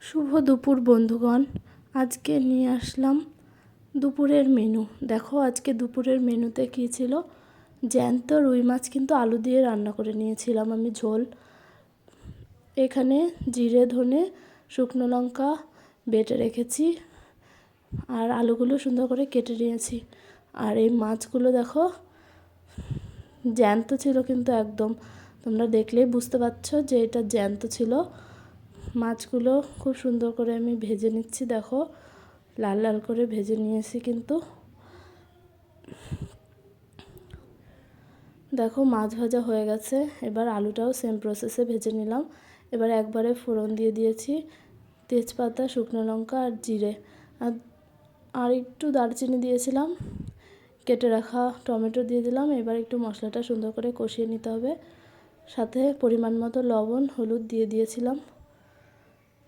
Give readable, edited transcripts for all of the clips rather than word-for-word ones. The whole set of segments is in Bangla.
শুভ দুপুর বন্ধুগণ। আজকে নিয়ে আসলাম দুপুরের মেনু। দেখো আজকে দুপুরের মেনুতে কী ছিল। জ্যান্ত রুই মাছ কিন্তু আলু দিয়ে রান্না করে নিয়েছিলাম আমি ঝোল। এখানে জিরে ধনে শুকনো লঙ্কা বেটে রেখেছি আর আলুগুলো সুন্দর করে কেটে নিয়েছি। আর এই মাছগুলো দেখো জ্যান্ত ছিল, কিন্তু একদম তোমরা দেখলেই বুঝতে পারছো যে এটা জ্যান্ত ছিল। মাছগুলো খুব সুন্দর করে আমি ভেজে নিচ্ছি, দেখো লাল লাল করে ভেজে নিয়েছি। কিন্তু দেখো মাছ ভাজা হয়ে গেছে। এবার আলুটাও সেম প্রসেসে ভেজে নিলাম। এবার একবারে ফোড়ন দিয়ে দিয়েছি তেজপাতা, শুকনো লঙ্কা আর জিরে, আর একটু দারচিনি দিয়েছিলাম। কেটে রাখা টমেটো দিয়ে দিলাম। এবার একটু মশলাটা সুন্দর করে কষিয়ে নিতে হবে। সাথে পরিমাণ মতো লবণ হলুদ দিয়ে দিয়েছিলাম।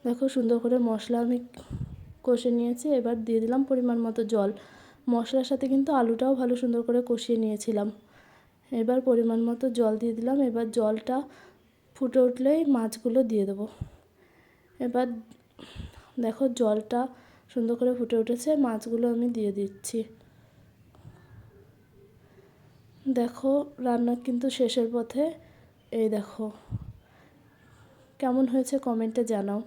দেখো সুন্দর করে মশলা আমি কষে নিয়েছি। এবার দিয়ে দিলাম পরিমাণ মতো জল। মশলার সাথে কিন্তু আলুটাও ভালো সুন্দর করে কষিয়ে নিয়েছিলাম। এবার পরিমাণ মতো জল দিয়ে দিলাম। এবার জলটা ফুটে উঠলেই মাছগুলো দিয়ে দেবো। এবার দেখো জলটা সুন্দর করে ফুটে উঠেছে, মাছগুলো আমি দিয়ে দিচ্ছি। দেখো রান্না কিন্তু শেষের পথে। এই দেখো কেমন হয়েছে কমেন্টে জানাও।